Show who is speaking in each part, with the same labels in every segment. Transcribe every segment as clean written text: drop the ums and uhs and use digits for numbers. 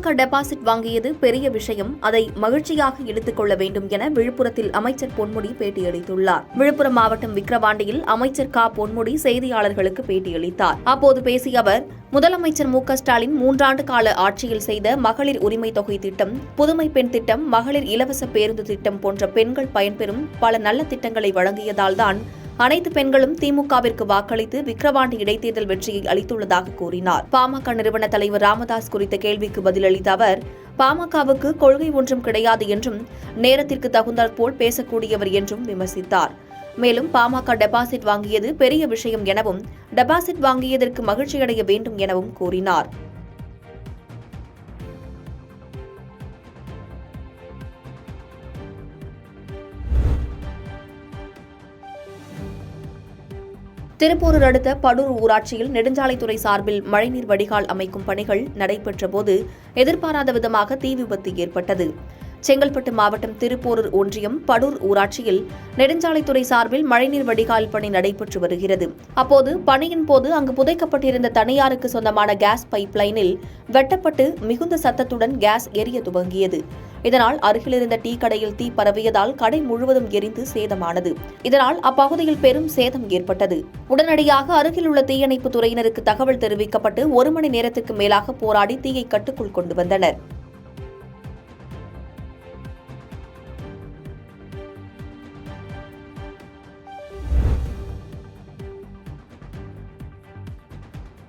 Speaker 1: PMK deposit வாங்கியது பெரிய விஷயம், அதை மகிழ்ச்சியாக எடுத்துக் கொள்ள வேண்டும் என விழுப்புரத்தில் அமைச்சர் பொன்முடி பேட்டியளித்துள்ளார். விழுப்புரம் மாவட்டம் விக்கிரவாண்டியில் அமைச்சர் க. பொன்முடி செய்தியாளர்களுக்கு பேட்டியளித்தார். அப்போது பேசிய அவர், முதலமைச்சர் மு.க.ஸ்டாலின் 3 ஆண்டு கால ஆட்சியில் செய்த மகளிர் உரிமை தொகை திட்டம், புதுமை பெண் திட்டம், மகளிர் இலவச பேருந்து திட்டம் போன்ற பெண்கள் பயன்பெறும் பல நல்ல திட்டங்களை வழங்கியதால்தான் அனைத்து பெண்களும் திமுகவிற்கு வாக்களித்து விக்கிரவாண்டி இடைத்தேர்தல் வெற்றியை அளித்துள்ளதாக கூறினார். பாமக நிறுவன தலைவர் ராமதாஸ் குறித்த கேள்விக்கு பதிலளித்த அவர், பாமகவுக்கு கொள்கை ஒன்றும் கிடையாது என்றும் நேரத்திற்கு தகுந்தாற்போல் பேசக்கூடியவர் என்றும் விமர்சித்தார். மேலும் பாமக டெபாசிட் வாங்கியது பெரிய விஷயம் எனவும், டெபாசிட் வாங்கியதற்கு மகிழ்ச்சியடைய வேண்டும் எனவும் கூறினார். திருப்பூர் அடுத்த படூர் ஊராட்சியில் நெடுஞ்சாலைத்துறை சார்பில் மழைநீர் வடிகால் அமைக்கும் பணிகள் நடைபெற்றபோது எதிர்பாராத விதமாக தீ விபத்து ஏற்பட்டது. செங்கல்பட்டு மாவட்டம் திருப்போரூர் ஒன்றியம் படூர் ஊராட்சியில் நெடுஞ்சாலைத்துறை சார்பில் மழைநீர் வடிகால் பணி நடைபெற்று வருகிறது. அப்போது பணியின் போது அங்கு புதைக்கப்பட்டிருந்த தனியாருக்கு சொந்தமான கேஸ் பைப் லைனில் வெட்டப்பட்டு மிகுந்த சத்தத்துடன் கேஸ் எரிய துவங்கியது. இதனால் அருகிலிருந்த டீ கடையில் தீ பரவியதால் கடை முழுவதும் எரிந்து சேதமானது. இதனால் அப்பகுதியில் பெரும் சேதம் ஏற்பட்டது. உடனடியாக அருகில் உள்ள தீயணைப்பு துறையினருக்கு தகவல் தெரிவிக்கப்பட்டு 1 மணி நேரத்திற்கு மேலாக போராடி தீயை கட்டுக்குள் கொண்டு வந்தனர்.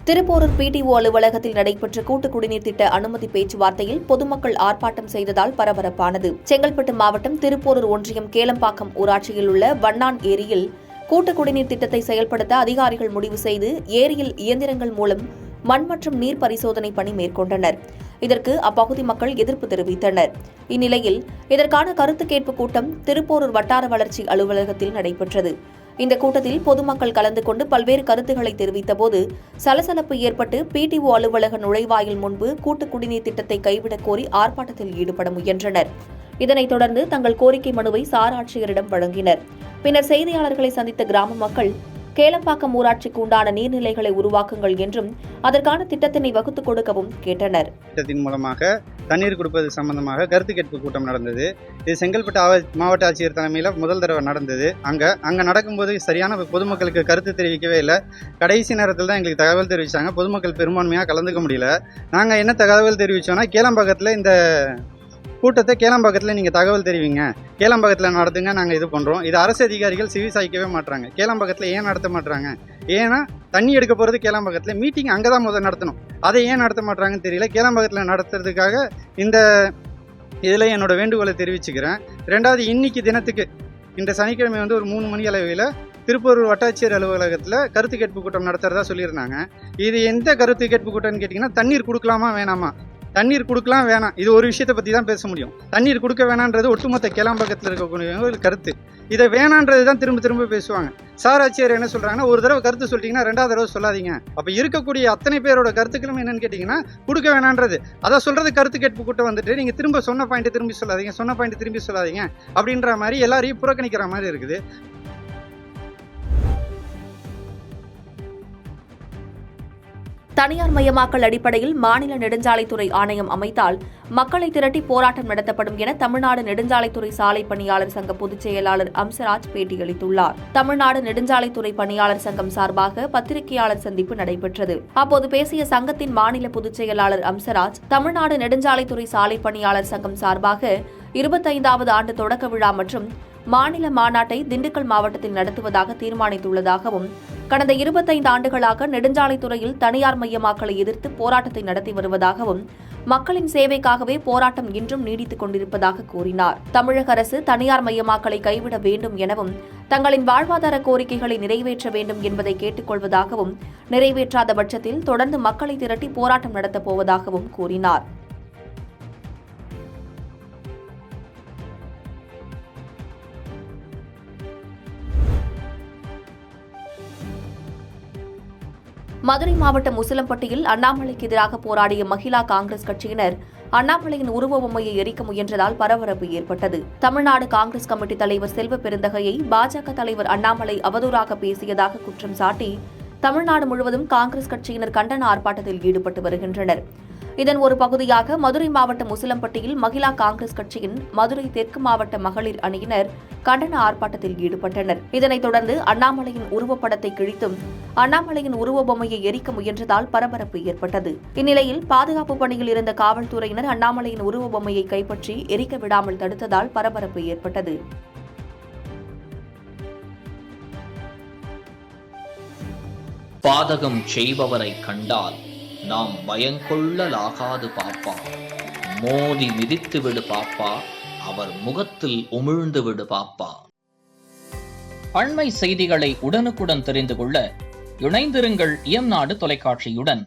Speaker 1: திருப்போரூர் பிடிஓ அலுவலகத்தில் நடைபெற்ற கூட்டு குடிநீர் திட்ட அனுமதி பேச்சுவார்த்தையில் பொதுமக்கள் ஆர்ப்பாட்டம் செய்ததால் பரபரப்பானது. செங்கல்பட்டு மாவட்டம் திருப்போரூர் ஒன்றியம் கேளம்பாக்கம் ஊராட்சியில் உள்ள வண்ணான் ஏரியில் கூட்டு குடிநீர் திட்டத்தை செயல்படுத்த அதிகாரிகள் முடிவு செய்து ஏரியில் இயந்திரங்கள் மூலம் மண் மற்றும் நீர் பரிசோதனை பணி மேற்கொண்டனர். இதற்கு அப்பகுதி மக்கள் எதிர்ப்பு தெரிவித்தனர். இந்நிலையில் இதற்கான கருத்து கேட்பு கூட்டம் திருப்போரூர் வட்டார வளர்ச்சி அலுவலகத்தில் நடைபெற்றது. இந்த கூட்டத்தில் பொதுமக்கள் கலந்து கொண்டு பல்வேறு கருத்துக்களை தெரிவித்தபோது சலசலப்பு ஏற்பட்டு பிடிஓ அலுவலக நுழைவாயில் முன்பு கூட்டு குடிநீர் திட்டத்தை கைவிடக் கோரி ஆர்ப்பாட்டத்தில் ஈடுபட முயன்றனர். இதனைத் தொடர்ந்து தங்கள் கோரிக்கை மனுவை சார் ஆட்சியரிடம் வழங்கினர். பின்னர் செய்தியாளர்களை சந்தித்த கிராம மக்கள், கேளம்பாக்கம் ஊராட்சிக்கு உண்டான நீர்நிலைகளை உருவாக்குங்கள் என்றும் அதற்கான திட்டத்தினை வகுத்துக் கொடுக்கவும் கேட்டனர்.
Speaker 2: திட்டத்தின் மூலமாக தண்ணீர் கொடுப்பது சம்பந்தமாக கருத்து கேட்பு கூட்டம் நடந்தது. இது செங்கல்பட்டு மாவட்ட ஆட்சியர் தலைமையில் முதல் தடவை நடந்தது. அங்க நடக்கும்போது சரியான பொதுமக்களுக்கு கருத்து தெரிவிக்கவே இல்லை. கடைசி நேரத்தில் தான் எங்களுக்கு தகவல் தெரிவிச்சாங்க. பொதுமக்கள் பெரும்பான்மையாக கலந்துக்க முடியல. நாங்கள் என்ன தகவல் தெரிவித்தோம்னா, கேளம்பாக்கத்தில் இந்த கூட்டத்தை கேளம்பாக்கத்தில் நீங்கள் தகவல் தெரிவிங்க, கேளம்பாக்கத்தில் நடத்துங்க, நாங்கள் இது பண்ணுறோம். இது அரசு அதிகாரிகள் செவிசாய்க்கவே மாட்டுறாங்க. கேளம்பாக்கத்தில் ஏன் நடத்த மாட்டுறாங்க? ஏன்னா தண்ணி எடுக்க போகிறது கேளம்பாக்கத்தில், மீட்டிங் அங்கே தான் முதல் நடத்தணும். அதை ஏன் நடத்த மாட்டுறாங்கன்னு தெரியல. கேளம்பாக்கத்தில் நடத்துறதுக்காக இந்த இதில் என்னோட வேண்டுகோளை தெரிவிச்சுக்கிறேன். 2வது, இன்னைக்கு தினத்துக்கு இந்த சனிக்கிழமை ஒரு 3 மணி அளவில் திருப்பூர் வட்டாட்சியர் அலுவலகத்தில் கருத்து கேட்பு கூட்டம் நடத்துறதா சொல்லியிருந்தாங்க. இது எந்த கருத்து கேட்பு கூட்டம்னு கேட்டிங்கன்னா, தண்ணீர் கொடுக்கலாமா வேணாமா, தண்ணீர் கொடுக்கலாம் வேணாம், இது ஒரு விஷயத்தை பற்றி தான் பேச முடியும். தண்ணீர் கொடுக்க வேணான்றது ஒட்டுமொத்த கேளம்பாக்கத்தில் இருக்கக்கூடிய ஒரு கருத்து. இதை வேணான்றது தான் திரும்ப திரும்ப பேசுவாங்க. சார் ஆட்சியர் என்ன சொல்கிறாங்கன்னா, ஒரு தடவை கருத்து சொல்லிட்டீங்கன்னா 2வது தடவை சொல்லாதீங்க. அப்போ இருக்கக்கூடிய அத்தனை பேரோட கருத்துக்களும் என்னன்னு கேட்டிங்கன்னா, கொடுக்க வேணான்றது. அதை சொல்கிறது கருத்து கேட்பு கூட்டம் வந்துட்டு நீங்கள் திரும்ப சொன்ன பாயிண்ட் திரும்பி சொல்லாதீங்க அப்படின்ற மாதிரி எல்லாரையும் புறக்கணிக்கிற மாதிரி இருக்குது.
Speaker 1: தனியார் மயமாக்கல் அடிப்படையில் மாநில நெடுஞ்சாலைத்துறை ஆணையம் அமைத்தால் மக்களை திரட்டி போராட்டம் நடத்தப்படும் என தமிழ்நாடு நெடுஞ்சாலைத்துறை சாலை பணியாளர் சங்க பொதுச் செயலாளர் அம்சராஜ் பேட்டியளித்துள்ளார். தமிழ்நாடு நெடுஞ்சாலைத்துறை பணியாளர் சங்கம் சார்பாக பத்திரிகையாளர் சந்திப்பு நடைபெற்றது. அப்போது பேசிய சங்கத்தின் மாநில பொதுச் செயலாளர் அம்சராஜ், தமிழ்நாடு நெடுஞ்சாலைத்துறை சாலை பணியாளர் சங்கம் சார்பாக 25வது ஆண்டு தொடக்க விழா மற்றும் மாநில மாநாட்டை திண்டுக்கல் மாவட்டத்தில் நடத்துவதாக தீர்மானித்துள்ளதாகவும், கடந்த 25 ஆண்டுகளாக நெடுஞ்சாலைத்துறையில் தனியார் மயமாக்கலை எதிர்த்து போராட்டத்தை நடத்தி வருவதாகவும், மக்களின் சேவைக்காகவே போராட்டம் இன்றும் நீடித்துக் கொண்டிருப்பதாக கூறினார். தமிழக அரசு தனியார் மயமாக்கலை கைவிட வேண்டும் எனவும், தங்களின் வாழ்வாதார கோரிக்கைகளை நிறைவேற்ற வேண்டும் என்பதை கேட்டுக் கொள்வதாகவும், நிறைவேற்றாத பட்சத்தில் தொடர்ந்து மக்களை திரட்டி போராட்டம் நடத்தப் போவதாகவும் கூறினார். மதுரை மாவட்டம் உசிலம்பட்டியில் அண்ணாமலைக்கு எதிராக போராடிய மகிழா காங்கிரஸ் கட்சியினர் அண்ணாமலையின் உருவ பொம்மையை எரிக்க முயன்றதால் பரபரப்பு ஏற்பட்டது. தமிழ்நாடு காங்கிரஸ் கமிட்டி தலைவர் செல்வ பெருந்தகையை பாஜக தலைவர் அண்ணாமலை அவதூறாக பேசியதாக குற்றம் சாட்டி தமிழ்நாடு முழுவதும் காங்கிரஸ் கட்சியினர் கண்டன ஆர்ப்பாட்டத்தில் ஈடுபட்டு வருகின்றனர். இதன் ஒரு பகுதியாக மதுரை மாவட்டம் உசிலம்பட்டியில் மகிழா காங்கிரஸ் கட்சியின் மதுரை தெற்கு மாவட்ட மகளிர் அணியினர் கண்டன ஆர்ப்பாட்டத்தில் ஈடுபட்டனர். இதனைத் தொடர்ந்து அண்ணாமலையின் உருவப்படத்தை கிழித்தும் அண்ணாமலையின் உருவ பொம்மையை எரிக்க முயன்றதால் பரபரப்பு ஏற்பட்டது. இந்நிலையில் பாதுகாப்பு பணியில் இருந்த காவல்துறையினர் அண்ணாமலையின் உருவ பொம்மையை கைப்பற்றி எரிக்க விடாமல் தடுத்ததால் பரபரப்பு ஏற்பட்டது.
Speaker 3: பாதகம் செய்பவரை கண்டால் நாம் பயங்கொள்ளலாகாது பாப்பா, மோதி மிதித்து விடு பாப்பா, அவர் முகத்தில் உமிழ்ந்து விடு பாப்பா. அண்மை செய்திகளை உடனுக்குடன் தெரிந்து கொள்ள இணைந்திருங்கள் இயம்நாடு தொலைக்காட்சியுடன்.